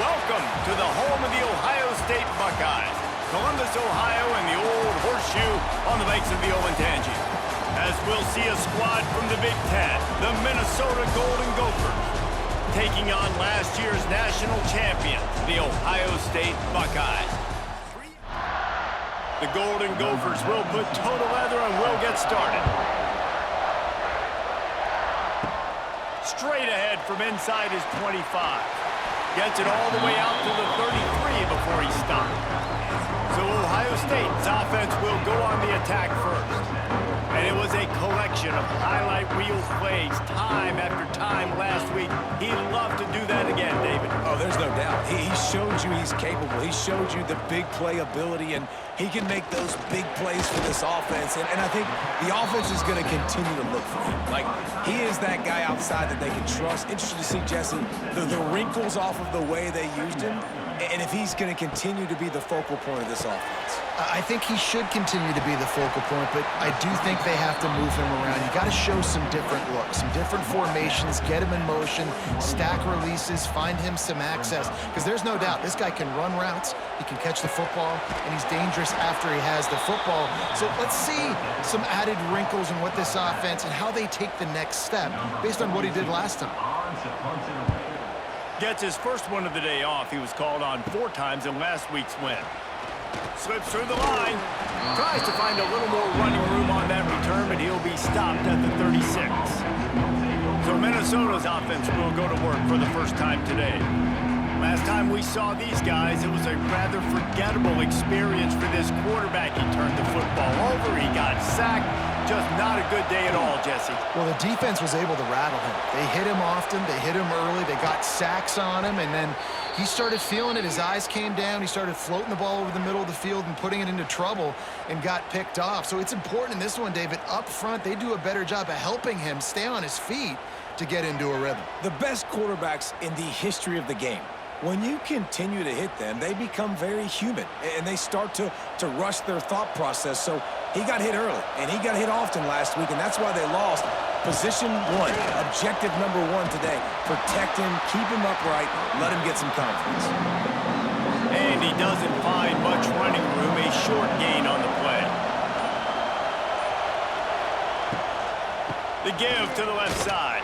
Welcome to the home of the Ohio State Buckeyes, Columbus, Ohio, and the old horseshoe on the banks of the Olentangy. As we'll see a squad from the Big Ten, the Minnesota Golden Gophers, taking on last year's national champions, the Ohio State Buckeyes. The Golden Gophers will put toe to leather and will get started. Straight ahead from inside his 25. Gets it all the way out to the 33 before he stopped. So Ohio State's offense will go on the attack first. And it was a collection of highlight reel plays time after time last week. He'd love to do that again, David. Oh, there's no doubt. He showed you he's capable. He showed you the big play ability, and he can make those big plays for this offense. And I think the offense is going to continue to look for him. Like, he is that guy outside that they can trust. Interested to see, Jesse, the wrinkles off of the way they used him, and if he's going to continue to be the focal point of this offense. I think he should continue to be the focal point, but I do think they have to move him around. You got to show some different looks, some different formations, get him in motion, stack releases, find him some access, because there's no doubt this guy can run routes, he can catch the football, and he's dangerous after he has the football. So let's see some added wrinkles in what this offense and how they take the next step based on what he did last time. Gets his first one of the day off. He was called on 4 times in last week's win. Slips through the line. Tries to find a little more running room on that return, but he'll be stopped at the 36. So Minnesota's offense will go to work for the first time today. Last time we saw these guys, it was a rather forgettable experience for this quarterback. He turned the football over. He got sacked. Just not a good day at all, Jesse. Well, the defense was able to rattle him. They hit him often. They hit him early. They got sacks on him, and then he started feeling it. His eyes came down. He started floating the ball over the middle of the field and putting it into trouble and got picked off. So it's important in this one, David. Up front, they do a better job of helping him stay on his feet to get into a rhythm. The best quarterbacks in the history of the game, when you continue to hit them, they become very human, and they start to rush their thought process. So he got hit early, and he got hit often last week, and that's why they lost. Position 1, objective number 1 today. Protect him, keep him upright, let him get some confidence. And he doesn't find much running room, a short gain on the play. The give to the left side.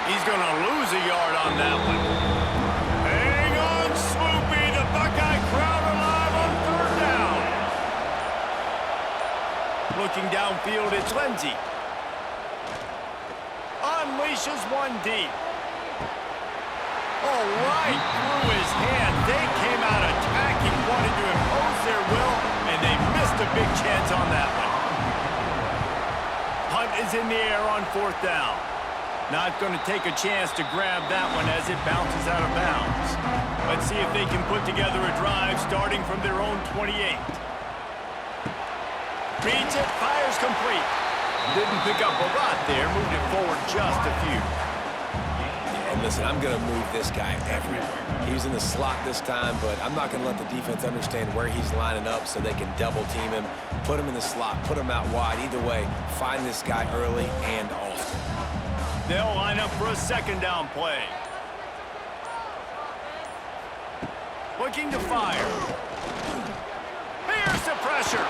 He's going to lose a yard on that one. Hang on, Swoopy. The Buckeye crowd alive on 3rd down. Looking downfield, it's Lindsey. Unleashes one deep. Oh, right through his hand. They came out attacking, wanted to impose their will, and they missed a big chance on that one. Hunt is in the air on 4th down. Not going to take a chance to grab that one as it bounces out of bounds. Let's see if they can put together a drive starting from their own 28. Reads it, fires complete. Didn't pick up a lot there, moved it forward just a few. Yeah, and listen, I'm going to move this guy everywhere. He was in the slot this time, but I'm not going to let the defense understand where he's lining up so they can double team him, put him in the slot, put him out wide. Either way, find this guy early and often. They'll line up for a 2nd down play. Looking to fire. Here's the pressure.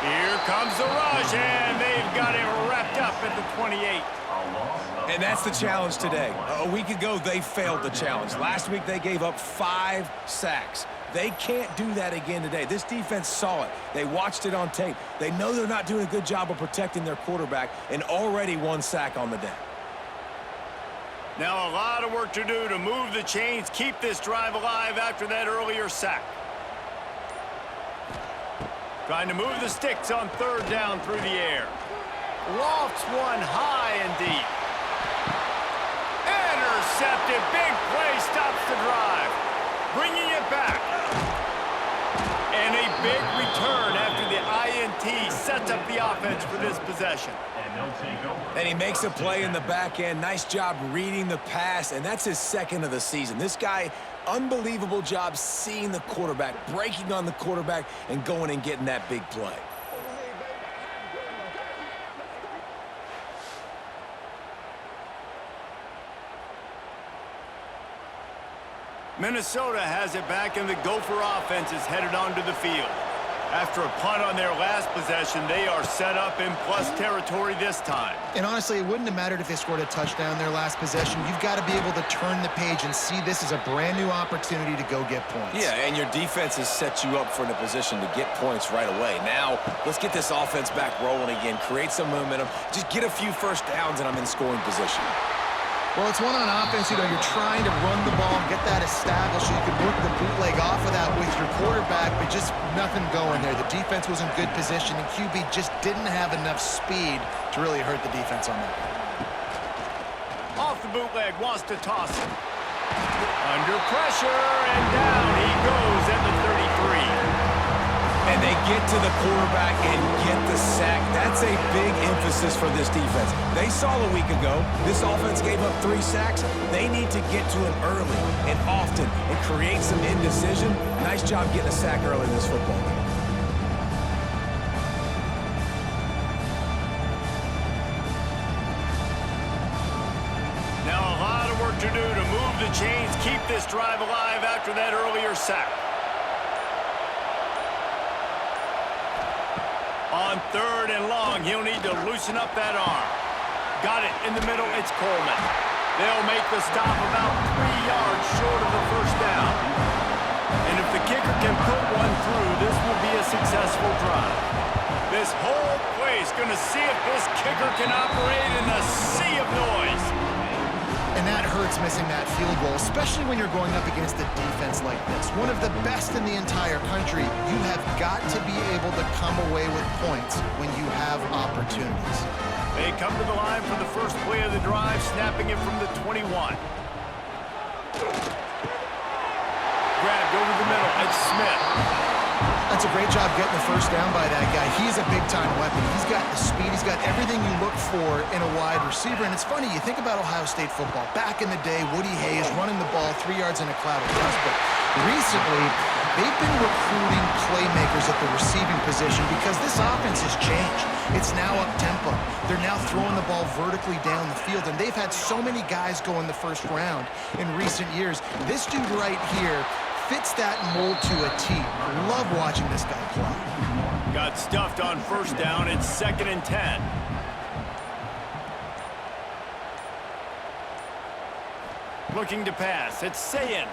Here comes the rush, and they've got it wrapped up at the 28. And that's the challenge today. A week ago, they failed the challenge. Last week, they gave up 5 sacks. They can't do that again today. This defense saw it. They watched it on tape. They know they're not doing a good job of protecting their quarterback, and already 1 sack on the day. Now a lot of work to do to move the chains, keep this drive alive after that earlier sack. Trying to move the sticks on 3rd down through the air. Lofts one high and deep. Intercepted. Big play stops the drive. Bringing it back. And a big return after the INT sets up the offense for this possession. And he makes a play in the back end. Nice job reading the pass, and that's his 2nd of the season. This guy, unbelievable job seeing the quarterback, breaking on the quarterback, and going and getting that big play. Minnesota has it back, and the Gopher offense is headed onto the field. After a punt on their last possession, they are set up in plus territory this time. And honestly, it wouldn't have mattered if they scored a touchdown their last possession. You've got to be able to turn the page and see this as a brand new opportunity to go get points. Yeah, and your defense has set you up for a position to get points right away. Now, let's get this offense back rolling again, create some momentum, just get a few first downs, and I'm in scoring position. Well, it's one on offense. You know, you're trying to run the ball and get that established so you can work the bootleg off of that with your quarterback, but just nothing going there. The defense was in good position, and QB just didn't have enough speed to really hurt the defense on that. Off the bootleg, wants to toss it. Under pressure, and down he goes at the 33. And they get to the quarterback and get the sack. That's a big emphasis for this defense. They saw a week ago, this offense gave up 3 sacks. They need to get to him early and often and create some indecision. Nice job getting a sack early in this football game. Now a lot of work to do to move the chains, keep this drive alive after that earlier sack. On 3rd and long, he'll need to loosen up that arm. Got it in the middle, it's Coleman. They'll make the stop about 3 yards short of the first down. And if the kicker can put one through, this will be a successful drive. This whole place going to see if this kicker can operate in the sea of noise. And that hurts missing that field goal, especially when you're going up against a defense like this. One of the best in the entire country. You have got to be able to come away with points when you have opportunities. They come to the line for the first play of the drive, snapping it from the 21. Grabbed over the middle, it's Smith. That's a great job getting the first down by that guy. He's a big-time weapon. He's got the speed. He's got everything you look for in a wide receiver. And it's funny, you think about Ohio State football. Back in the day, Woody Hayes running the ball 3 yards in a cloud of dust. But recently, they've been recruiting playmakers at the receiving position because this offense has changed. It's now up-tempo. They're now throwing the ball vertically down the field. And they've had so many guys go in the first round in recent years. This dude right here fits that mold to a T. Love watching this guy play. Got stuffed on first down. It's 2nd and 10. Looking to pass. It's Sayin.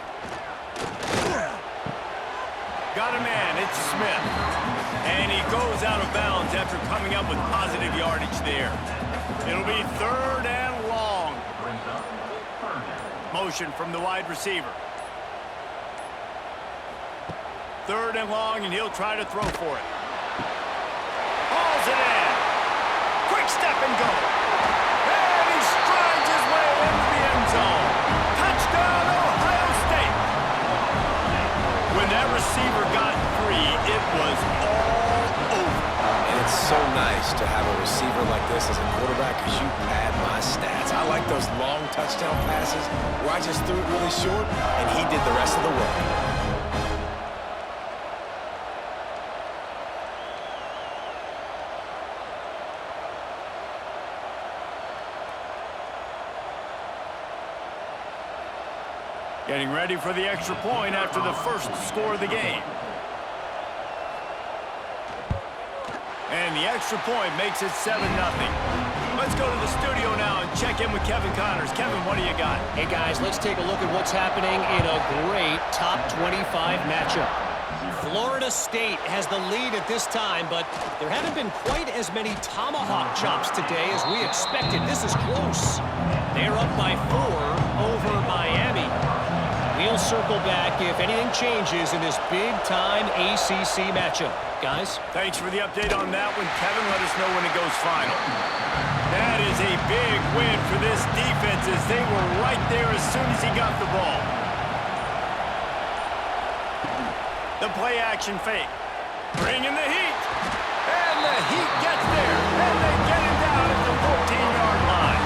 Got a man. It's Smith. And he goes out of bounds after coming up with positive yardage there. It'll be 3rd and long. Motion from the wide receiver. 3rd and long, and he'll try to throw for it. Hauls it in. Quick step and go. And he strides his way into the end zone. Touchdown, Ohio State. When that receiver got free, it was all over. And it's so nice to have a receiver like this as a quarterback because you pad my stats. I like those long touchdown passes where I just threw it really short, and he did the rest of the work. Getting ready for the extra point after the first score of the game. And the extra point makes it 7-0. Let's go to the studio now and check in with Kevin Connors. Kevin, what do you got? Hey, guys, let's take a look at what's happening in a great top 25 matchup. Florida State has the lead at this time, but there haven't been quite as many tomahawk chops today as we expected. This is close. They're up by 4 over Miami. We'll circle back if anything changes in this big-time ACC matchup. Guys? Thanks for the update on that one, Kevin. Let us know when it goes final. That is a big win for this defense as they were right there as soon as he got the ball. The play-action fake. Bringing the heat. And the heat gets there. And they get him down at the 14-yard line.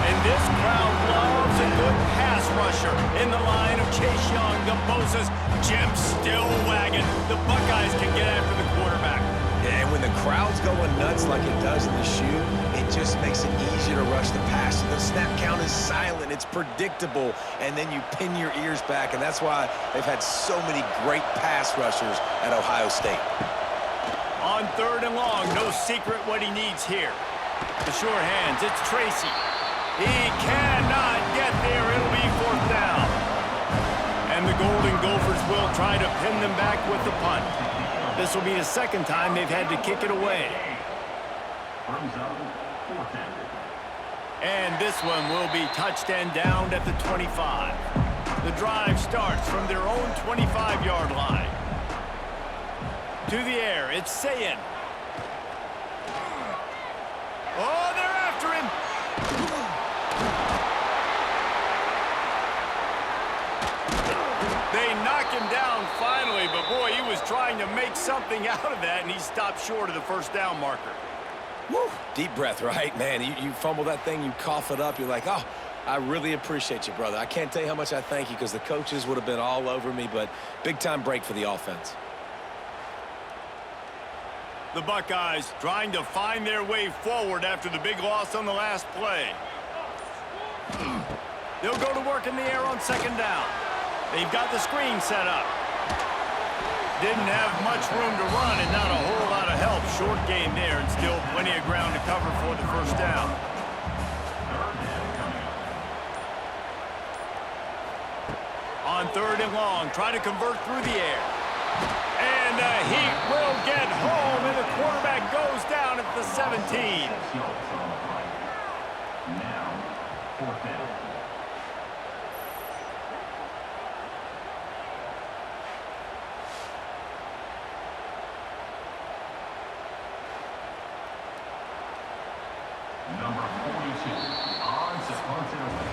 And this crowd loves a good pass rusher in the line of Chase Young, the Bosa's. Jim still wagging. The Buckeyes can get after the quarterback. Yeah, And when the crowd's going nuts like it does in the shoe, it just makes it easier to rush the pass. So the snap count is silent. It's predictable. And then you pin your ears back. And that's why they've had so many great pass rushers at Ohio State. On 3rd and long, no secret what he needs here. The sure hands, it's Tracy. He cannot get there. It'll be 4th down. And the Golden Gophers will try to pin them back with the punt. This will be the 2nd time they've had to kick it away. And this one will be touched and downed at the 25. The drive starts from their own 25-yard line. To the air, it's Sayin. Oh, they're after him. They knock him down finally, but boy, he was trying to make something out of that, and he stopped short of the 1st down marker. Woo. Deep breath, right? Man, you fumble that thing, you cough it up, you're like, oh, I really appreciate you, brother. I can't tell you how much I thank you because the coaches would have been all over me, but big-time break for the offense. The Buckeyes trying to find their way forward after the big loss on the last play. They'll go to work in the air on 2nd down. They've got the screen set up. Didn't have much room to run and not a whole lot of help. Short game there and still plenty of ground to cover for the 1st down. On 3rd and long, try to convert through the air. And the heat will get home, and the quarterback goes down at the 17. Now, 4th down. Number 42, on to punt it away.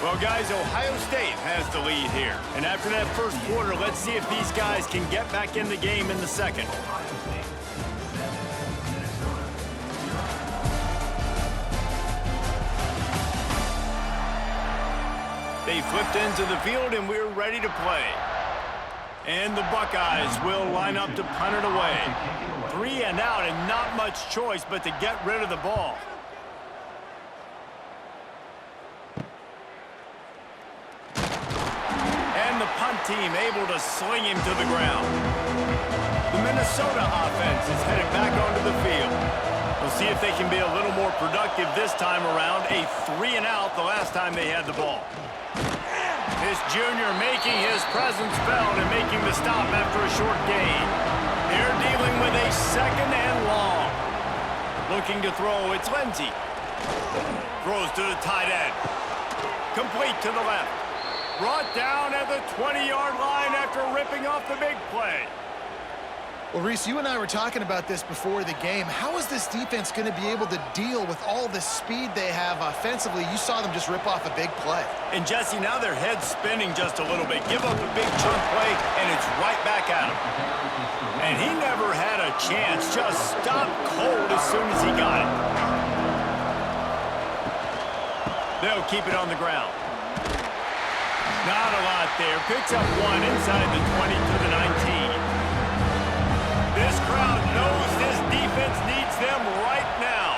Well, guys, Ohio State has the lead here. And after that 1st quarter, let's see if these guys can get back in the game in the 2nd. They flipped into the field, and we're ready to play. And the Buckeyes will line up to punt it away. 3 and out, and not much choice but to get rid of the ball. Team able to sling him to the ground. The Minnesota offense is headed back onto the field. We'll see if they can be a little more productive this time around. A 3 and out the last time they had the ball. This junior making his presence felt and making the stop after a short gain. They're dealing with a 2nd and long. Looking to throw, it's Lindsey. Throws to the tight end. Complete to the left. Brought down at the 20-yard line after ripping off the big play. Well, Reese, you and I were talking about this before the game. How is this defense going to be able to deal with all the speed they have offensively? You saw them just rip off a big play. And, Jesse, now their head's spinning just a little bit. Give up a big chunk play, and it's right back at him. And he never had a chance. Just stopped cold as soon as he got it. They'll keep it on the ground. Not a lot there. Picks up 1 inside the 20 to the 19. This crowd knows this defense needs them right now.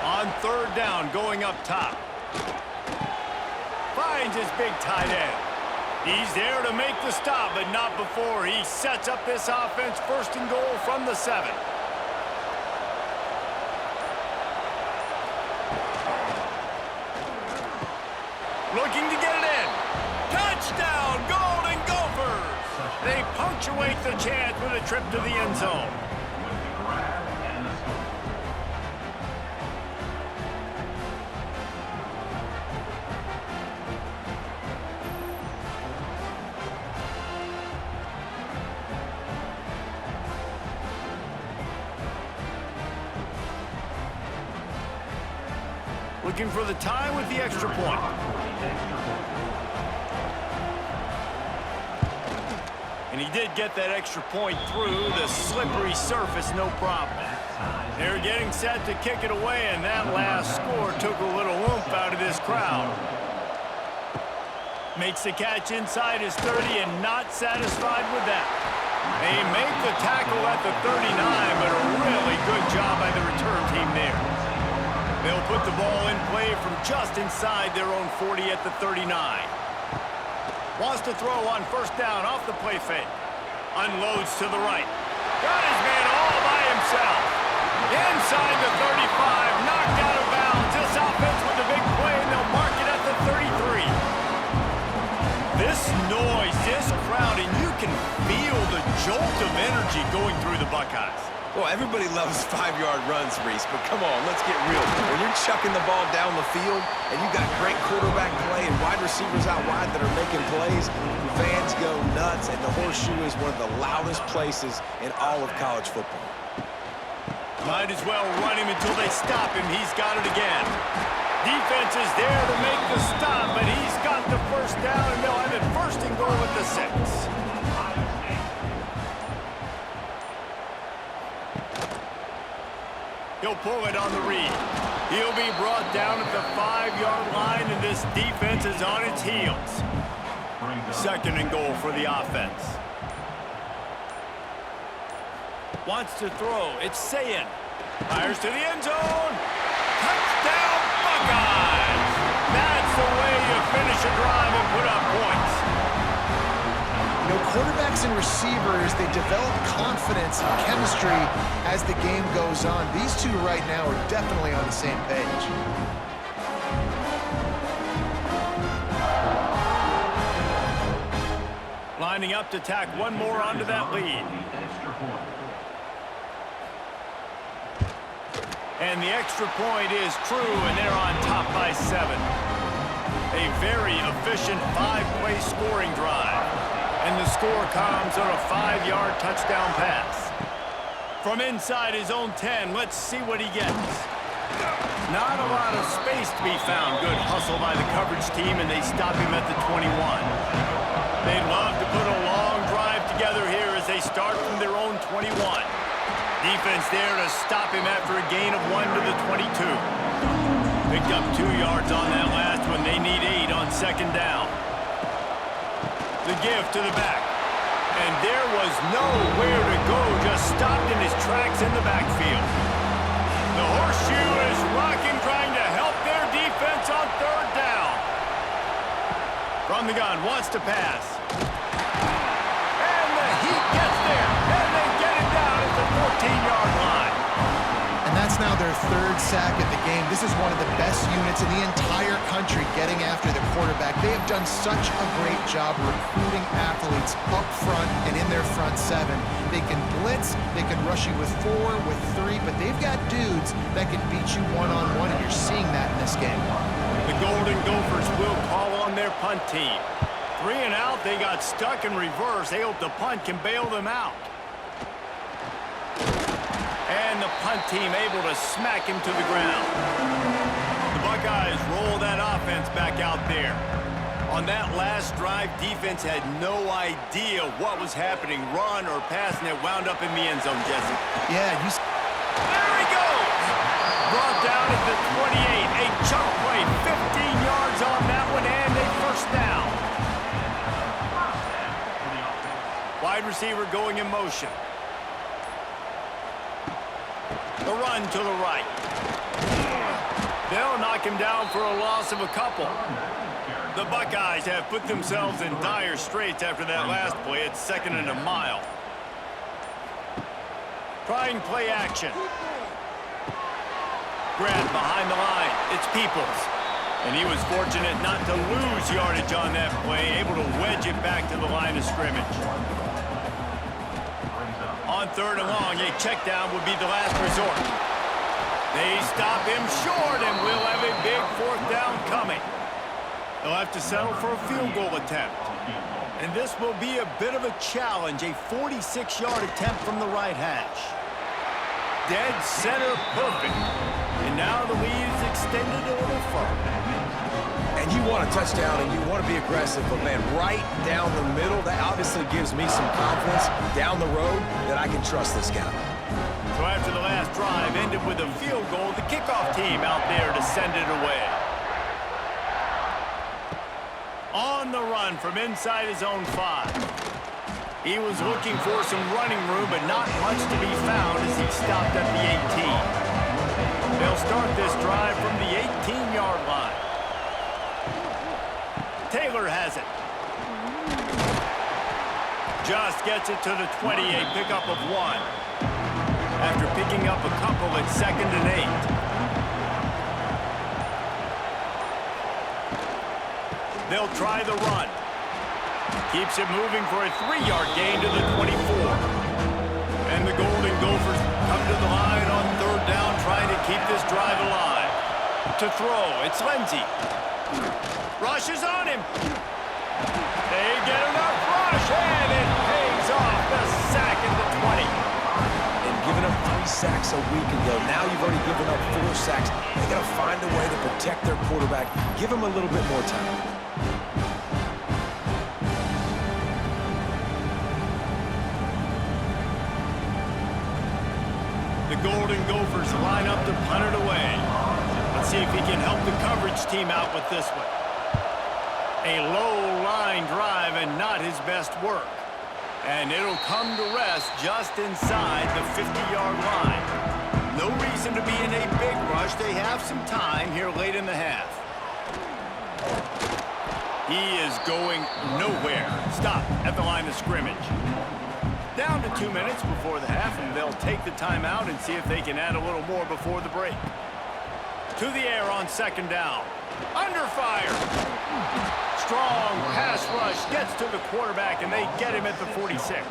On 3rd down, going up top. Finds his big tight end. He's there to make the stop, but not before he sets up this offense 1st and goal from the 7. Looking to get it in. Touchdown, Golden Gophers! They punctuate the chance with a trip to the end zone. Looking for the tie with the extra point. And he did get that extra point through the slippery surface, no problem. They're getting set to kick it away, and that last score took a little oomph out of this crowd. Makes the catch inside his 30 and not satisfied with that. They make the tackle at the 39, but a really good job by the return team there. They'll put the ball in play from just inside their own 40 at the 39. Wants to throw on first down off the play fake. Unloads to the right. Got his man all by himself. Inside the 35, knocked out of bounds. This offense with the big play, and they'll mark it at the 33. This noise, this crowd, and you can feel the jolt of energy going through the Buckeyes. Well, everybody loves 5-yard runs, Reese, but come on, let's get real. When you're chucking the ball down the field and you got great quarterback play and wide receivers out wide that are making plays, fans go nuts, and the horseshoe is one of the loudest places in all of college football. Might as well run him until they stop him. He's got it again. Defense is there to make the stop, but he's got the first down, and they'll have it first and goal at the 6. He'll pull it on the read. He'll be brought down at the 5-yard line, and this defense is on its heels. Second and goal for the offense. Wants to throw. It's Sayin. Fires to the end zone. Touchdown, Buckeyes! That's the way you finish a drive and put up points. You know, quarterbacks and receivers, they develop confidence and chemistry as the game goes on. These two right now are definitely on the same page. Lining up to tack one more onto that lead. And the extra point is true, and they're on top by 7. A very efficient 5-play scoring drive. And the score comes on a 5-yard touchdown pass. From inside his own 10, let's see what he gets. Not a lot of space to be found. Good hustle by the coverage team, and they stop him at the 21. They'd love to put a long drive together here as they start from their own 21. Defense there to stop him after a gain of 1 to the 22. Picked up 2 yards on that last one. They need 8 on second down. The give to the back. And there was nowhere to go, just stopped in his tracks in the backfield. The horseshoe is rocking, trying to help their defense on third down. From the gun, wants to pass. And the heat gets there, and they get it down at the 14-yard line. And that's now their 3rd sack of the game. This is one of the best units in the entire country getting after the quarterback. They have done such a great job recruiting athletes up front and in their front 7. They can blitz, they can rush you with 4, with 3, but they've got dudes that can beat you one-on-one, and you're seeing that in this game. The Golden Gophers will call on their punt team. 3 and out, they got stuck in reverse. They hope the punt can bail them out. And the punt team able to smack him to the ground. The Buckeyes roll that offense back out there. On that last drive, defense had no idea what was happening, run or pass, and it wound up in the end zone, Jesse. Yeah, There he goes! Brought down at the 28. A chunk play, 15 yards on that one, and a first down. Wide receiver going in motion. The run to the right. They'll knock him down for a loss of a couple. The Buckeyes have put themselves in dire straits after that last play. It's 2nd and a mile. Trying play action. Grabbed behind the line. It's Peoples. And he was fortunate not to lose yardage on that play, able to wedge it back to the line of scrimmage. On 3rd and long, a check down would be the last resort. They stop him short, and we'll have a big 4th down coming. They'll have to settle for a field goal attempt. And this will be a bit of a challenge, a 46-yard attempt from the right hash. Dead center perfect. And now the lead is extended a little further. And you want a touchdown, and you want to be aggressive, but, man, right down the middle, that obviously gives me some confidence down the road that I can trust this guy. So after the last drive ended with a field goal, the kickoff team out there to send it away. On the run from inside his own 5. He was looking for some running room, but not much to be found as he stopped at the 18. They'll start this drive from the 18-yard line. Taylor has it. Just gets it to the 28, pickup of 1. After picking up a couple at 2nd and 8. They'll try the run. Keeps it moving for a 3-yard gain to the 24. And the Golden Gophers come to the line on 3rd down, trying to keep this drive alive. To throw, it's Lindsey. Rush is on him. They get enough rush, and it pays off. The sack at the 20. And giving up 3 sacks a week ago, now you've already given up 4 sacks. They got to find a way to protect their quarterback. Give him a little bit more time. The Golden Gophers line up to punt it away. Let's see if he can help the coverage team out with this one. A low line drive and not his best work. And it'll come to rest just inside the 50-yard line. No reason to be in a big rush. They have some time here late in the half. He is going nowhere. Stop at the line of scrimmage. Down to 2 minutes before the half, and they'll take the timeout and see if they can add a little more before the break. To the air on 2nd down. Under fire. Strong pass rush gets to the quarterback, and they get him at the 46.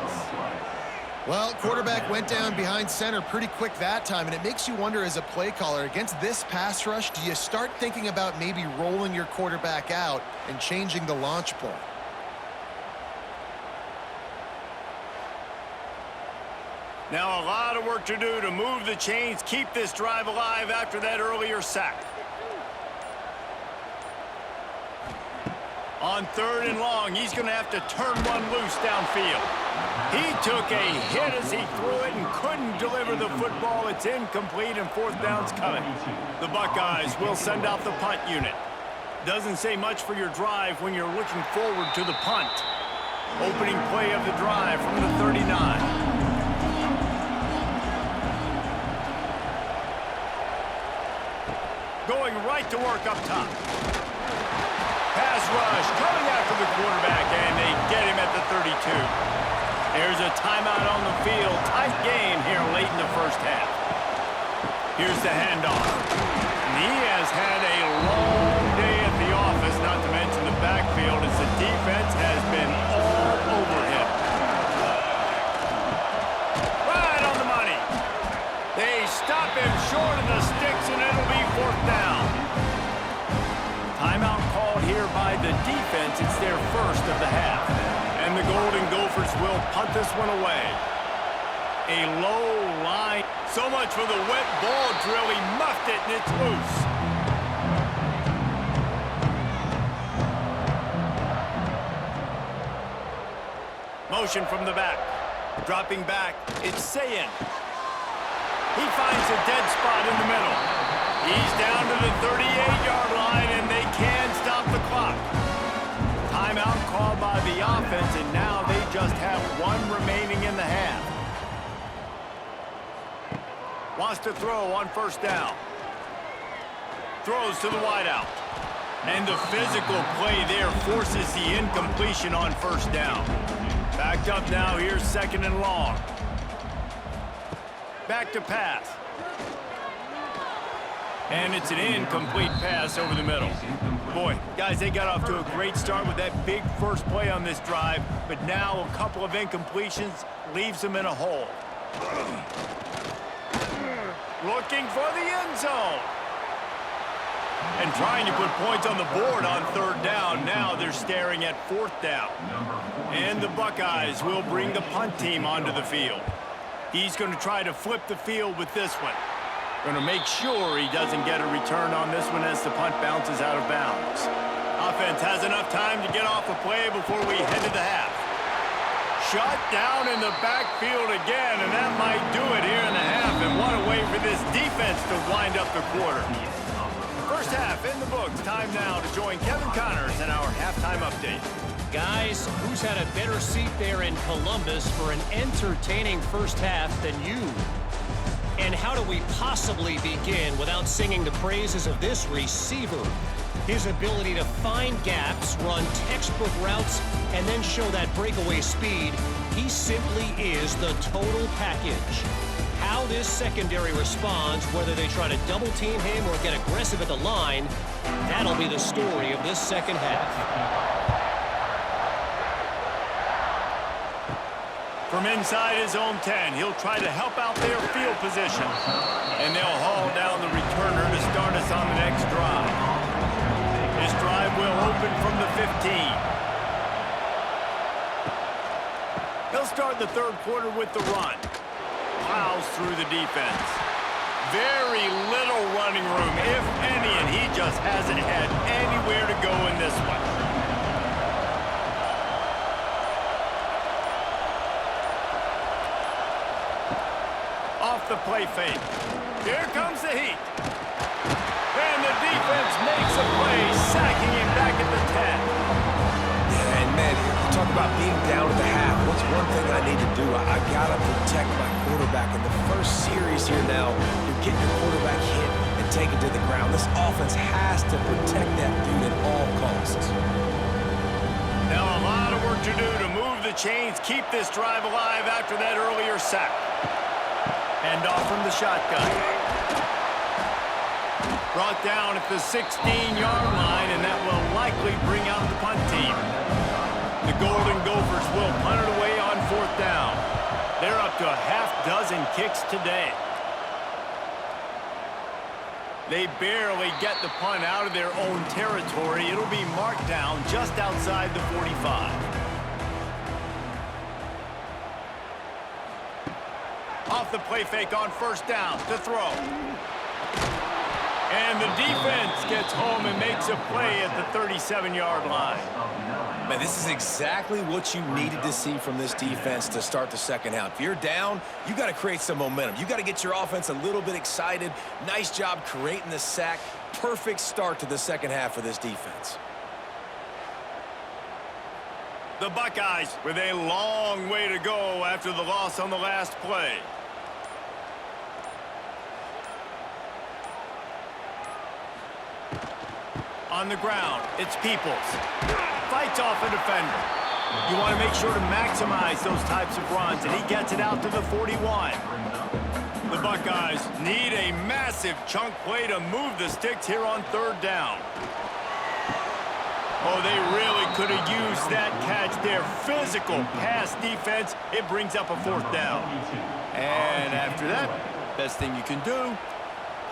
Well, quarterback went down behind center pretty quick that time, and it makes you wonder as a play caller, against this pass rush, do you start thinking about maybe rolling your quarterback out and changing the launch point? Now a lot of work to do to move the chains, keep this drive alive after that earlier sack. On 3rd and long, he's going to have to turn one loose downfield. He took a hit as he threw it and couldn't deliver the football. It's incomplete, and 4th down's coming. The Buckeyes will send out the punt unit. Doesn't say much for your drive when you're looking forward to the punt. Opening play of the drive from the 39. Going right to work up top. Pass rush coming after the quarterback, and they get him at the 32. There's a timeout on the field. Tight game here late in the first half. Here's the handoff. And he has had a long day at the office, not to mention the backfield, as the defense has been all over him. Right on the money. They stop him short of the sticks, and it'll be 4th down. Timeout called here by the defense. It's their first of the half. And the Golden Gophers will punt this one away. A low line. So much for the wet ball drill. He muffed it, and it's loose. Motion from the back. Dropping back, it's Sayin. He finds a dead spot in the middle. He's down to the 38-yard line, and they can stop the clock. Timeout called by the offense, and now they just have 1 remaining in the half. Wants to throw on 1st down. Throws to the wideout. And the physical play there forces the incompletion on 1st down. Backed up now, here's 2nd and long. Back to pass. And it's an incomplete pass over the middle. Boy, guys, they got off to a great start with that big first play on this drive, but now a couple of incompletions leaves them in a hole. Looking for the end zone. And trying to put points on the board on 3rd down. Now they're staring at 4th down. And the Buckeyes will bring the punt team onto the field. He's going to try to flip the field with this one. Going to make sure he doesn't get a return on this one as the punt bounces out of bounds. Offense has enough time to get off a play before we head to the half. Shut down in the backfield again, and that might do it here in the half. And what a way for this defense to wind up the quarter. First half in the books. Time now to join Kevin Connors in our halftime update. Guys, who's had a better seat there in Columbus for an entertaining first half than you? And how do we possibly begin without singing the praises of this receiver? His ability to find gaps, run textbook routes, and then show that breakaway speed. He simply is the total package. How this secondary responds, whether they try to double-team him or get aggressive at the line, that'll be the story of this second half. From inside his own 10, he'll try to help out their field position. And they'll haul down the returner to start us on the next drive. This drive will open from the 15. He'll start the third quarter with the run. Plows through the defense. Very little running room, if any, and he just hasn't had anywhere to go in this one. Off the play fake. Here comes the heat. And the defense makes a play, sacking him back at the 10. Yeah, and man, you talk about being down at the half. What's one thing I need to do? I got to protect my quarterback. In the first series here now, you're getting your quarterback hit and taken to the ground. This offense has to protect that dude at all costs. Now a lot of work to do to move the chains, keep this drive alive after that earlier sack. Hand off from the shotgun. Brought down at the 16-yard line, and that will likely bring out the punt team. The Golden Gophers will punt it away on fourth down. They're up to a half-dozen kicks today. They barely get the punt out of their own territory. It'll be marked down just outside the 45. Off the play fake on first down to throw. And the defense gets home and makes a play at the 37-yard line. Man, this is exactly what you needed to see from this defense to start the second half. If you're down, you got to create some momentum. You got to get your offense a little bit excited. Nice job creating the sack. Perfect start to the second half for this defense. The Buckeyes with a long way to go after the loss on the last play. On the ground, it's Peoples. Fights off a defender. You want to make sure to maximize those types of runs, and he gets it out to the 41. The Buckeyes need a massive chunk play to move the sticks here on third down. Oh, they really could have used that catch there. Physical pass defense. It brings up a fourth down. And after that, best thing you can do,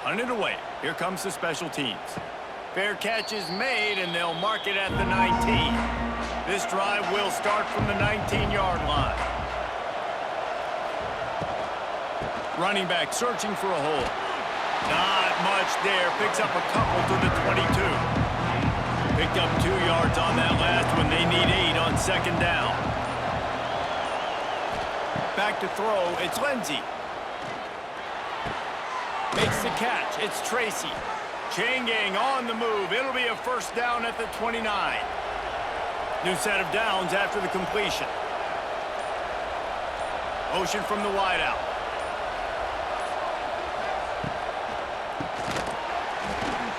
punt it away. Here comes the special teams. Fair catch is made, and they'll mark it at the 19. This drive will start from the 19-yard line. Running back searching for a hole. Not much there. Picks up a couple to the 22. Picked up 2 yards on that last one. They need 8 on second down. Back to throw. It's Lindsey. Makes the catch. It's Tracy. Chain gang on the move. It'll be a first down at the 29. New set of downs after the completion. Motion from the wideout.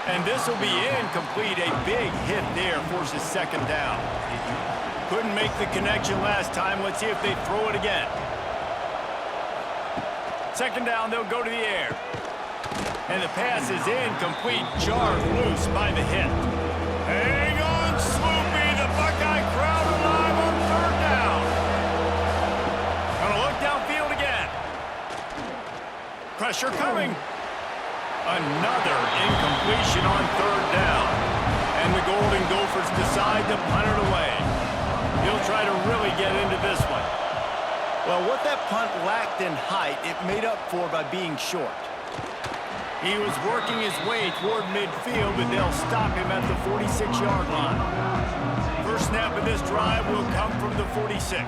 And this will be incomplete. A big hit there forces second down. Couldn't make the connection last time. Let's see if they throw it again. Second down, they'll go to the air. And the pass is incomplete, jarred loose by the hit. Hang on, Sloopy, the Buckeye crowd alive on third down. Gonna look downfield again. Pressure coming. Another incompletion on third down. And the Golden Gophers decide to punt it away. He'll try to really get into this one. Well, what that punt lacked in height, it made up for by being short. He was working his way toward midfield, but they'll stop him at the 46-yard line. First snap of this drive will come from the 46.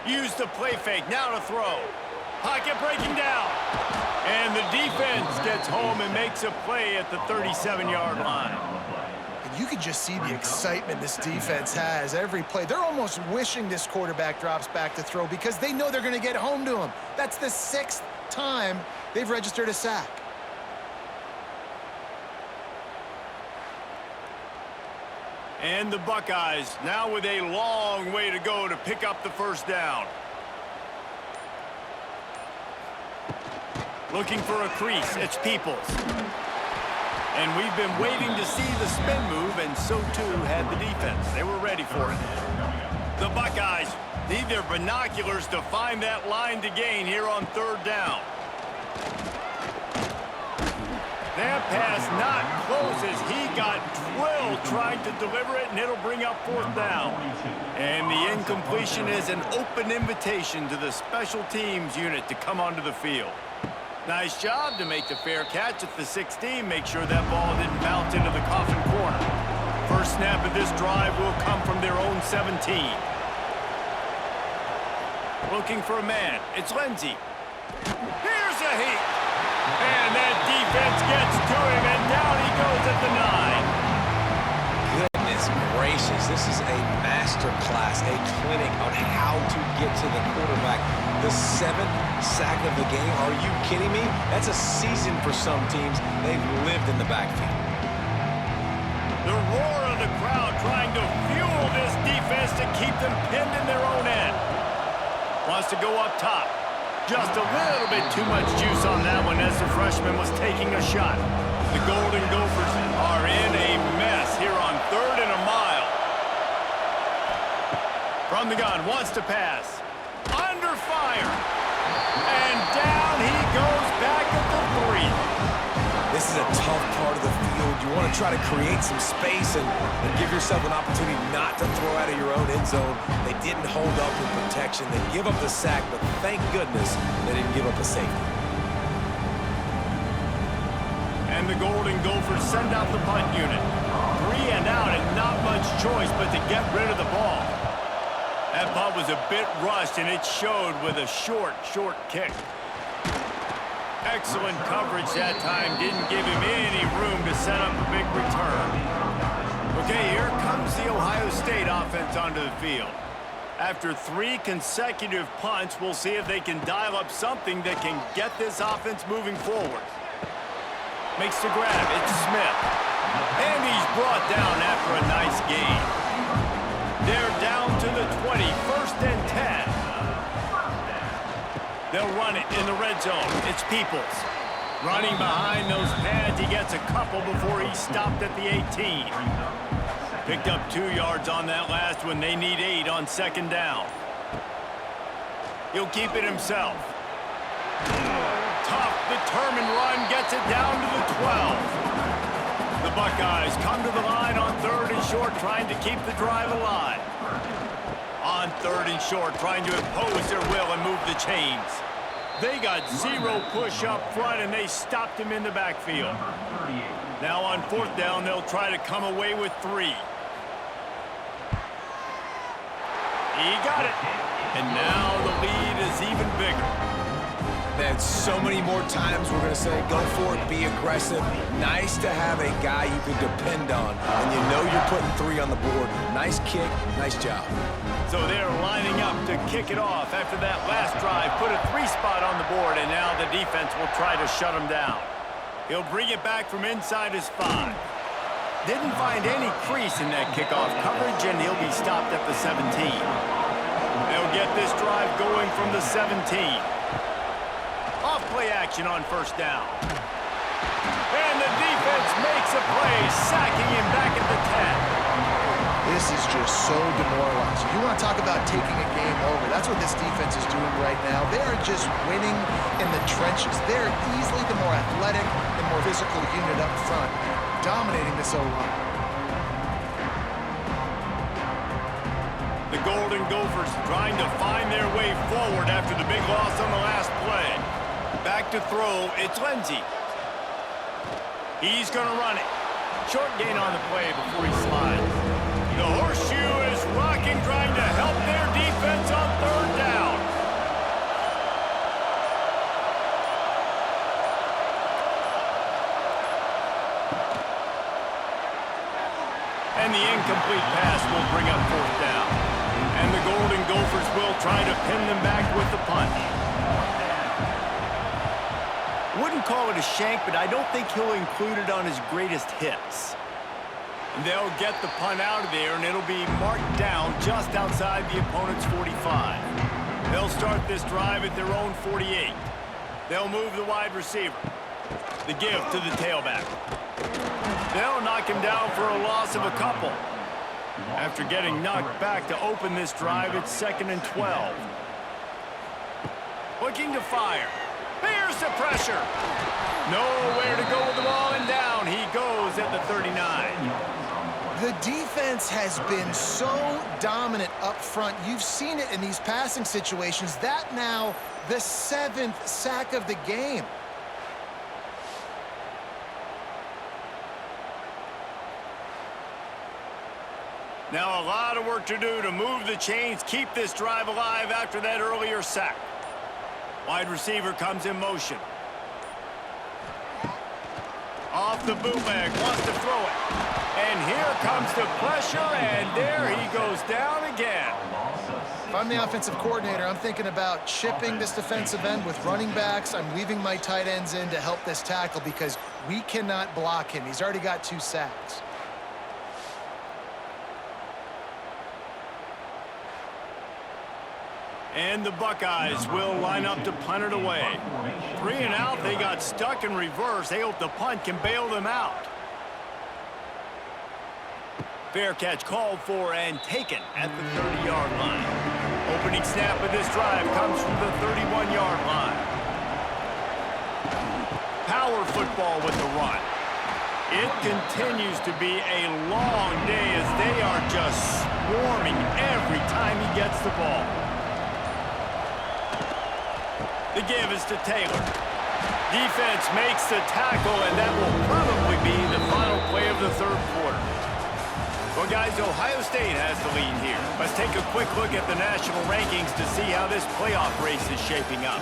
Use the play fake, now to throw. Pocket breaking down. And the defense gets home and makes a play at the 37-yard line. you could just see the excitement this defense has every play. They're almost wishing this quarterback drops back to throw because they know they're going to get home to him. That's the 6th time they've registered a sack. And the Buckeyes now with a long way to go to pick up the first down. Looking for a crease, it's Peoples. And we've been waiting to see the spin move, and so too had the defense. They were ready for it. The Buckeyes need their binoculars to find that line to gain here on 3rd down. That pass not close as he got drilled trying to deliver it, and it'll bring up 4th down. And the incompletion is an open invitation to the special teams unit to come onto the field. Nice job to make the fair catch at the 16. Make sure that ball didn't bounce into the coffin corner. First snap of this drive will come from their own 17. Looking for a man. It's Lindsey. Here's a heat. And that defense gets to him, and down he goes at the 9. Goodness gracious, this is a master class, a clinic on how to get to the quarterback. The 7th sack of the game. Are you kidding me? That's a season for some teams. They've lived in the backfield. The roar of the crowd trying to fuel this defense to keep them pinned in their own end. Wants to go up top. Just a little bit too much juice on that one as the freshman was taking a shot. The Golden Gophers are in a mess here on 3rd and a mile. From the gun, wants to pass. Under fire. And down he goes back at the 3. This is a tough part of the field. You want to try to create some space and give yourself an opportunity not to throw out of your own end zone. They didn't hold up in protection. They give up the sack, but thank goodness they didn't give up a safety. And the Golden Gophers send out the punt unit. 3 and out, and not much choice but to get rid of the ball. That punt was a bit rushed, and it showed with a short kick. Excellent coverage that time. Didn't give him any room to set up a big return. Okay, here comes the Ohio State offense onto the field. After 3 consecutive punts, we'll see if they can dial up something that can get this offense moving forward. Makes the grab. It's Smith. And he's brought down after a nice gain. They're down to the 20, 1st and 10. They'll run it in the red zone. It's Peoples. Running behind those pads, he gets a couple before he stopped at the 18. Picked up 2 yards on that last one. They need 8 on 2nd down. He'll keep it himself. Tough, determined run gets it down to the 12. The Buckeyes come to the line on 3rd and short, trying to keep the drive alive. On 3rd and short, trying to impose their will and move the chains. They got 0 push up front, and they stopped him in the backfield. Now on 4th down, they'll try to come away with 3. He got it. And now the lead is even bigger. Man, so many more times we're going to say, go for it, be aggressive. Nice to have a guy you can depend on, and you know you're putting 3 on the board. Nice kick, nice job. So they're lining up to kick it off after that last drive. Put a 3 spot on the board, and now the defense will try to shut him down. He'll bring it back from inside his 5. Didn't find any crease in that kickoff coverage, and he'll be stopped at the 17. They'll get this drive going from the 17. Off play action on 1st down. And the defense makes a play, sacking him back at the 10. This is just so demoralizing. You want to talk about taking a game over. That's what this defense is doing right now. They are just winning in the trenches. They're easily the more athletic and more physical unit up front, dominating this O-line. The Golden Gophers trying to find their way forward after the big loss on the last play. Back to throw, it's Lindsey. He's going to run it. Short gain on the play before he slides. The horseshoe is rocking, trying to help their defense on 3rd down. And the incomplete pass will bring up 4th down. And the Golden Gophers will try to pin them back with the punt. Wouldn't call it a shank, but I don't think he'll include it on his greatest hits. And they'll get the punt out of there, and it'll be marked down just outside the opponent's 45. They'll start this drive at their own 48. They'll move the wide receiver. The give to the tailback. They'll knock him down for a loss of a couple. After getting knocked back to open this drive, it's 2nd and 12. Looking to fire. Here's the pressure. Nowhere to go with the ball, and down he goes at the 39. The defense has been so dominant up front. You've seen it in these passing situations. That now the 7th sack of the game. Now a lot of work to do to move the chains, keep this drive alive after that earlier sack. Wide receiver comes in motion. Off the bootleg, wants to throw it. And here comes the pressure, and there he goes down again. If I'm the offensive coordinator, I'm thinking about chipping this defensive end with running backs. I'm leaving my tight ends in to help this tackle because we cannot block him. He's already got 2 sacks. And the Buckeyes will line up to punt it away. 3 and out, they got stuck in reverse. They hope the punt can bail them out. Fair catch called for and taken at the 30-yard line. Opening snap of this drive comes from the 31-yard line. Power football with the run. It continues to be a long day as they are just swarming every time he gets the ball. The give is to Taylor. Defense makes the tackle, and that will probably be the final play of the 3rd quarter. Well, guys, Ohio State has the lead here. Let's take a quick look at the national rankings to see how this playoff race is shaping up.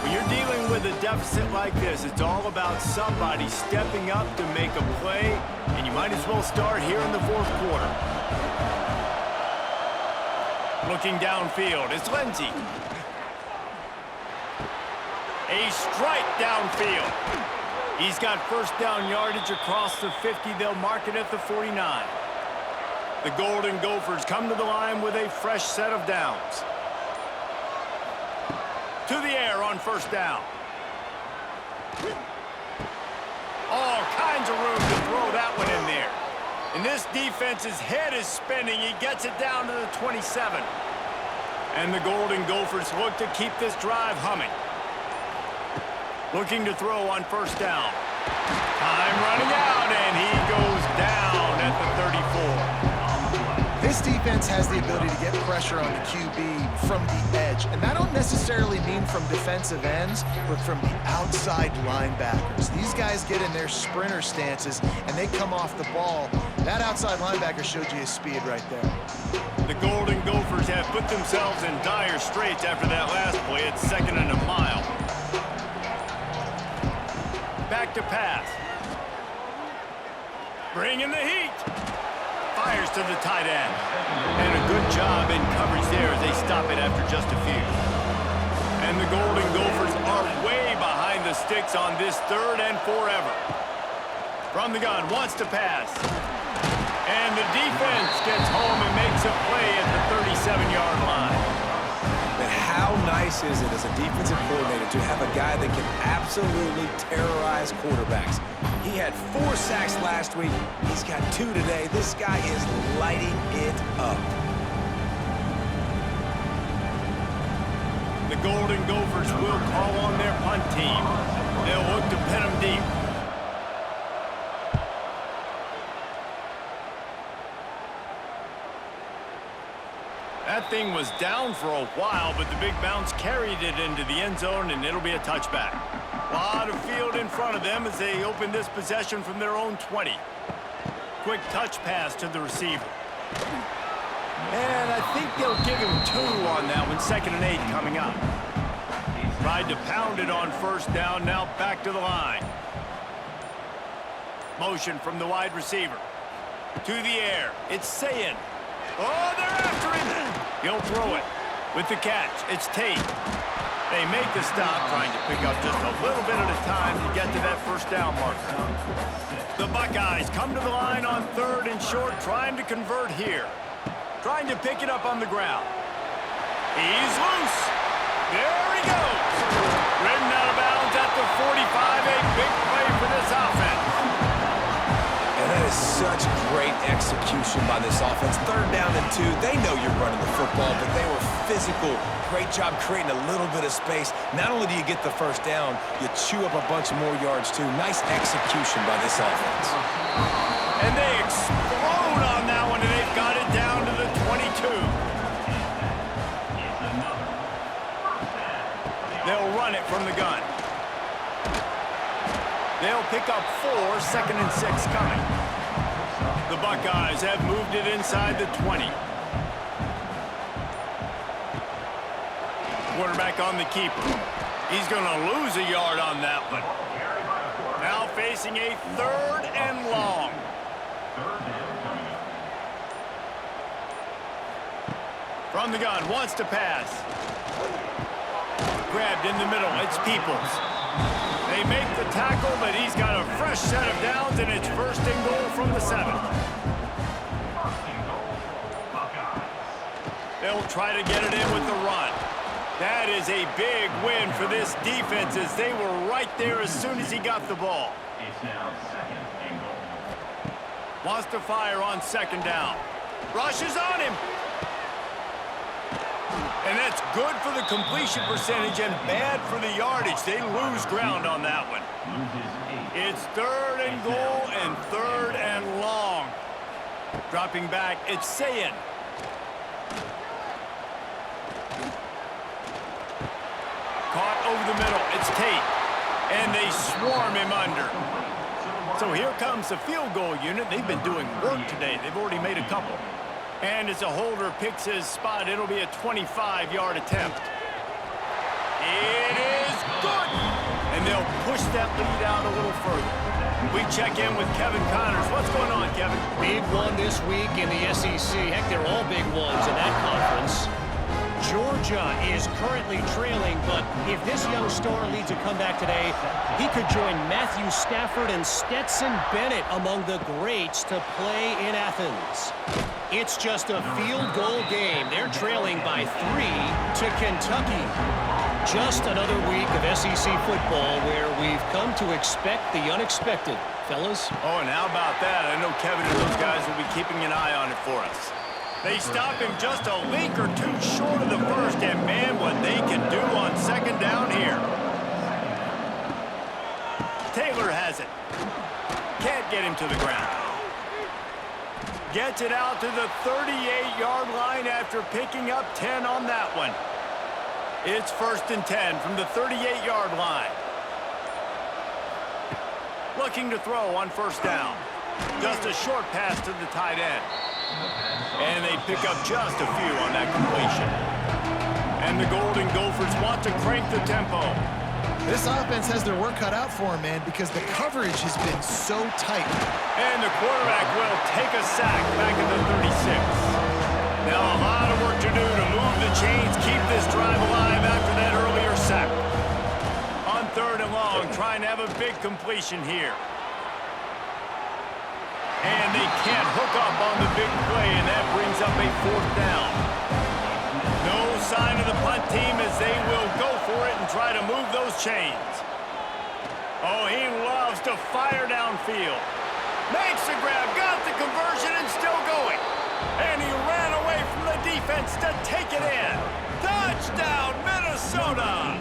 When you're dealing with a deficit like this, it's all about somebody stepping up to make a play, and you might as well start here in the 4th quarter. Looking downfield, it's Lindsey. A strike downfield. He's got 1st down yardage across the 50. They'll mark it at the 49. The Golden Gophers come to the line with a fresh set of downs. To the air on 1st down. All kinds of room to throw that one in there. And this defense's head is spinning. He gets it down to the 27. And the Golden Gophers look to keep this drive humming. Looking to throw on 1st down. Time running out, and he goes down at the 34. This defense has the ability to get pressure on the QB from the edge. And that don't necessarily mean from defensive ends, but from the outside linebackers. These guys get in their sprinter stances, and they come off the ball. That outside linebacker showed you his speed right there. The Golden Gophers have put themselves in dire straits after that last play. It's 2nd and a mile. Back to pass. Bringing the heat. Fires to the tight end. And a good job in coverage there as they stop it after just a few. And the Golden Gophers are way behind the sticks on this 3rd and forever. From the gun, wants to pass. And the defense gets home and makes a play at the 37-yard line. But how nice is it as a defensive coordinator to have a guy that can absolutely terrorize quarterbacks? He had 4 sacks last week. He's got 2 today. This guy is lighting it up. The Golden Gophers will call on their punt team. They'll look to pin them deep. That thing was down for a while, but the big bounce carried it into the end zone, and it'll be a touchback. A lot of field in front of them as they open this possession from their own 20. Quick touch pass to the receiver. And I think they'll give him 2 on that one. 2nd and 8 coming up. Tried to pound it on first down, now back to the line. Motion from the wide receiver. To the air, it's Sayin. Oh, they're after him. He'll throw it. With the catch, it's Tate. They make the stop, trying to pick up just a little bit at a time to get to that first down marker. The Buckeyes come to the line on 3rd and short, trying to convert here. Trying to pick it up on the ground. He's loose. There he goes. Ridden out of bounds at the 45, a big play for this offense. And that is such great execution by this offense. 3rd down and 2. They know you're running the football, but they were physical. Great job creating a little bit of space. Not only do you get the first down, you chew up a bunch more yards too. Nice execution by this offense. And they explode on that one, and they've got it down to the 22. They'll run it from the gun. They'll pick up 4, 2nd and 6 coming. The Buckeyes have moved it inside the 20. Quarterback on the keeper. He's going to lose a yard on that one. Now facing a 3rd and long. From the gun, wants to pass. Grabbed in the middle, it's Peoples. They make the tackle, but he's got a fresh set of downs, and it's 1st and goal from the 7. They'll try to get it in with the run. That is a big win for this defense, as they were right there as soon as he got the ball. It's now 2nd and goal. Wants to fire on 2nd down. Rushes on him. And that's good for the completion percentage and bad for the yardage. They lose ground on that one. It's 3rd and goal and 3rd and long. Dropping back, it's Sayin. Caught over the middle, it's Tate. And they swarm him under. So here comes the field goal unit. They've been doing work today. They've already made a couple. And as a holder picks his spot, it'll be a 25-yard attempt. It is good! And they'll push that lead out a little further. We check in with Kevin Connors. What's going on, Kevin? Big one this week in the SEC. Heck, they're all big ones in that conference. Georgia is currently trailing, but if this young star leads a comeback today, he could join Mathews, Stafford, and Stetson Bennett among the greats to play in Athens. It's just a field goal game. They're trailing by 3 to Kentucky. Just another week of SEC football where we've come to expect the unexpected. Fellas? Oh, and how about that? I know Kevin and those guys will be keeping an eye on it for us. They stop him just a link or two short of the first, and man, what they can do on 2nd down here. Taylor has it. Can't get him to the ground. Gets it out to the 38-yard line after picking up 10 on that one. It's 1st and 10 from the 38-yard line. Looking to throw on 1st down. Just a short pass to the tight end. And they pick up just a few on that completion. And the Golden Gophers want to crank the tempo. This offense has their work cut out for them, man, because the coverage has been so tight. And the quarterback will take a sack back at the 36. Now a lot of work to do to move the chains, keep this drive alive after that earlier sack. On 3rd and long, trying to have a big completion here. And they can't hook up on the big play, and that brings up a 4th down. No sign of the punt team as they will go for it and try to move those chains. Oh, he loves to fire downfield. Makes the grab, got the conversion, and still going. And he ran away from the defense to take it in. Touchdown, Minnesota!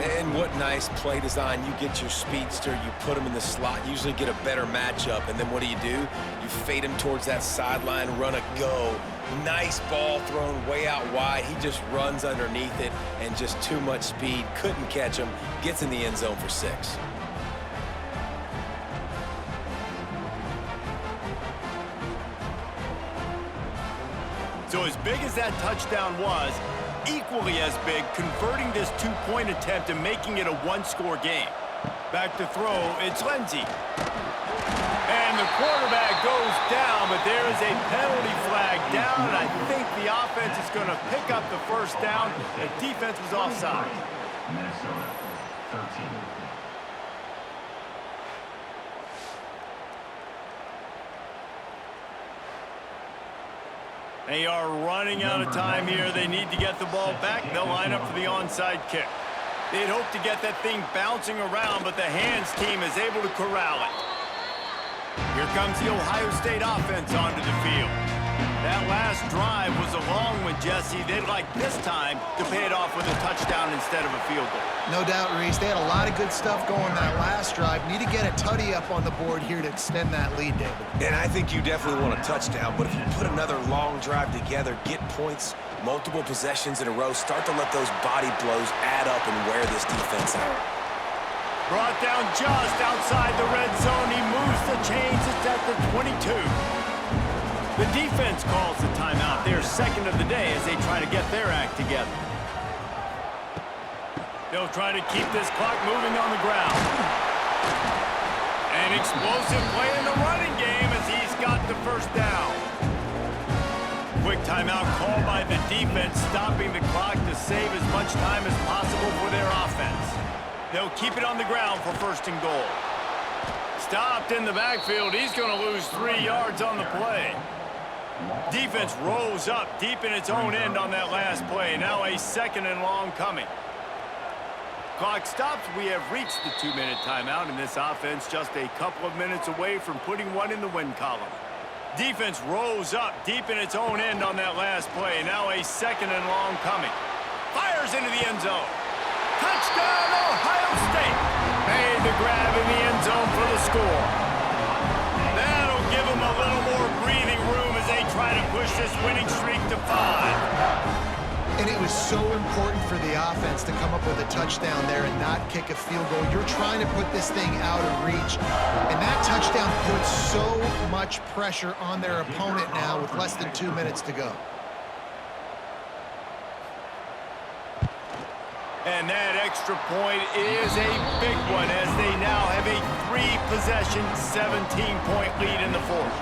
And what nice play design. You get your speedster, you put him in the slot, usually get a better matchup, and then what do? You fade him towards that sideline, run a go. Nice ball thrown way out wide. He just runs underneath it, and just too much speed. Couldn't catch him. Gets in the end zone for 6. So as big as that touchdown was, equally as big converting this two-point attempt and making it a one-score game. Back to throw, it's Lindsey. And the quarterback goes down, but there is a penalty flag down, and I think the offense is going to pick up the first down. The defense was offside. Minnesota, 13. They are running out of time here. They need to get the ball back. They'll line up for the onside kick. They'd hope to get that thing bouncing around, but the hands team is able to corral it. Here comes the Ohio State offense onto the field. That last drive was a long one, Jesse. They'd like this time to pay it off with a touchdown instead of a field goal. No doubt, Reese. They had a lot of good stuff going that last drive. Need to get a tutty up on the board here to extend that lead, David. And I think you definitely want a touchdown, but if you put another long drive together, get points, multiple possessions in a row, start to let those body blows add up and wear this defense out. Brought down just outside the red zone. He moves the chains. It's at the 22. The defense calls the timeout. Their second of the day as they try to get their act together. They'll try to keep this clock moving on the ground. An explosive play in the running game as he's got the first down. Quick timeout called by the defense, stopping the clock to save as much time as possible for their offense. They'll keep it on the ground for first and goal. Stopped in the backfield. He's going to lose 3 yards on the play. Defense rolls up deep in its own end on that last play. Now a second and long coming. Clock stops. We have reached the 2-minute timeout, and this offense just a couple of minutes away from putting one in the win column. Defense rolls up deep in its own end on that last play. Now a second and long coming. Fires into the end zone. Touchdown, Ohio State. Made the grab in the end zone for the score. That'll give them a little more breathing room as they try to push this winning streak to 5. And it was so important for the offense to come up with a touchdown there and not kick a field goal. You're trying to put this thing out of reach. And that touchdown puts so much pressure on their opponent now with less than 2 minutes to go. And that extra point is a big one as they now have a 3-possession, 17-point lead in the fourth.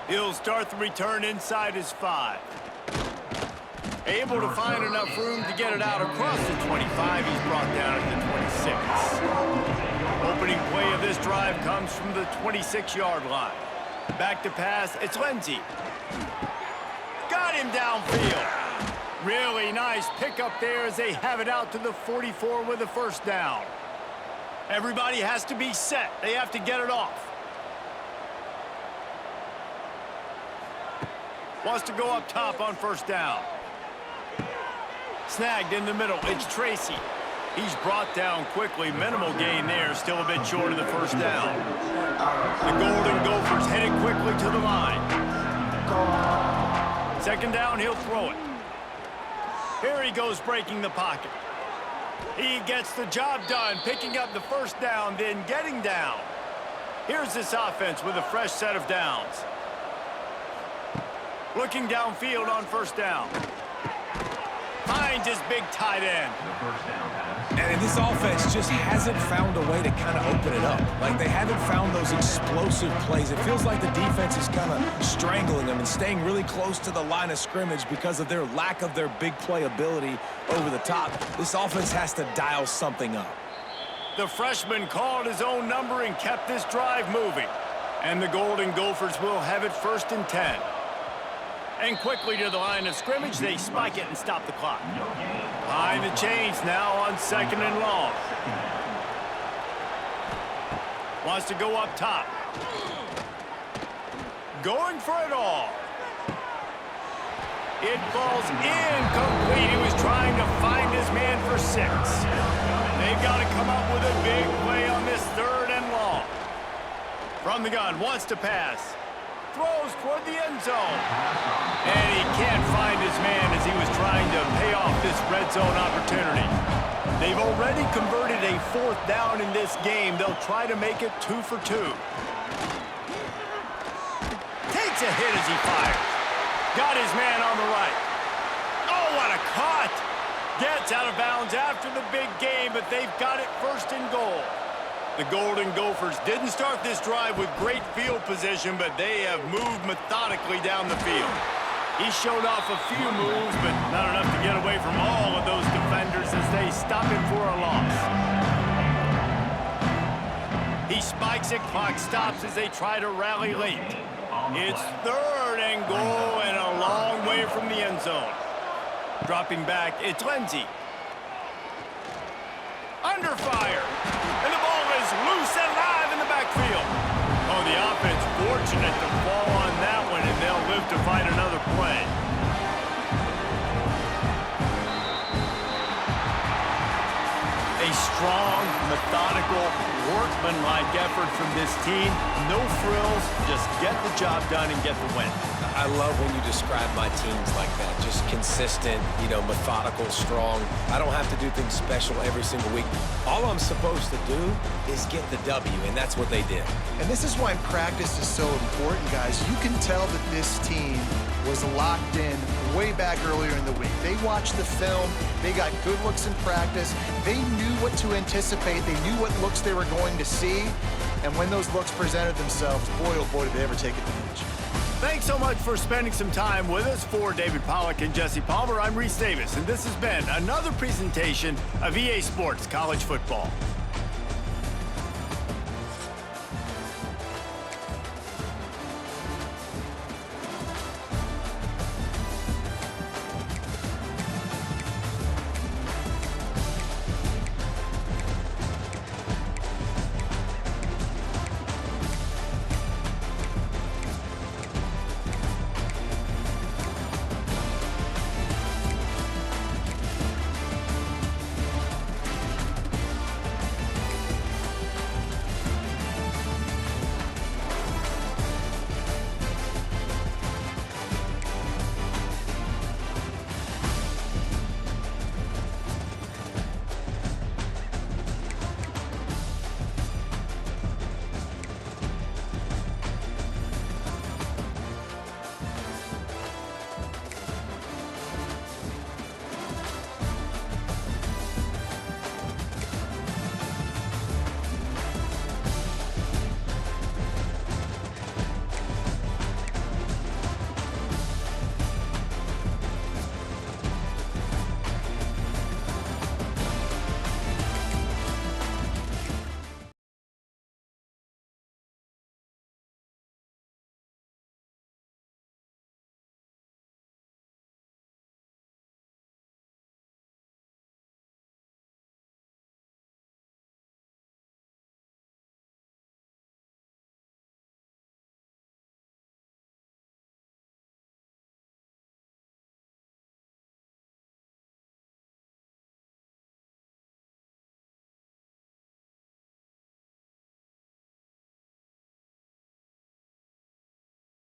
He'll start the return inside his 5. Able to find enough room to get it out across the 25. He's brought down at the 26. Opening play of this drive comes from the 26-yard line. Back to pass, it's Lindsey. Got him downfield. Really nice pickup there as they have it out to the 44 with a first down. Everybody has to be set. They have to get it off. Wants to go up top on first down. Snagged in the middle. It's Tracy. He's brought down quickly. Minimal gain there. Still a bit short of the first down. The Golden Gophers headed quickly to the line. Second down, he'll throw it. Here he goes breaking the pocket. He gets the job done, picking up the first down, then getting down. Here's this offense with a fresh set of downs. Looking downfield on first down. Finds his big tight end. And this offense just hasn't found a way to kind of open it up. Like, they haven't found those explosive plays. It feels like the defense is kind of strangling them and staying really close to the line of scrimmage because of their lack of their big play ability over the top. This offense has to dial something up. The freshman called his own number and kept this drive moving. And the Golden Gophers will have it first and 10. And quickly to the line of scrimmage, they spike it and stop the clock. Behind the chains now on second and long. Wants to go up top. Going for it all. It falls incomplete. He was trying to find his man for 6. They've got to come up with a big play on this third and long. From the gun, wants to pass. Throws toward the end zone. And he can't find his man as he was trying to pay off this red zone opportunity. They've already converted a 4th down in this game. They'll try to make it 2 for 2. Takes takes a hit as he fires. Got his man on the right. Oh, what a cut! Gets out of bounds after the big game, but they've got it first and goal. The Golden Gophers didn't start this drive with great field position, but they have moved methodically down the field. He showed off a few moves, but not enough to get away from all of those defenders as they stop him for a loss. He spikes it, clock stops as they try to rally late. It's third and goal and a long way from the end zone. Dropping back, it's Lindsey. Under fire. And the ball is loose and live in the backfield. Oh, the offense fortunate to fall on that one, and they'll live to fight another play. A strong, methodical, workmanlike effort from this team. No frills, just get the job done and get the win. I love when you describe my teams like that. Just consistent, methodical, strong. I don't have to do things special every single week. All I'm supposed to do is get the W, and that's what they did. And this is why practice is so important, guys. You can tell that this team was locked in way back earlier in the week. They watched the film. They got good looks in practice. They knew what to anticipate. They knew what looks they were going to see. And when those looks presented themselves, boy, oh boy, did they ever take advantage. Thanks so much for spending some time with us. For David Pollack and Jesse Palmer, I'm Reese Davis, and this has been another presentation of EA Sports College Football.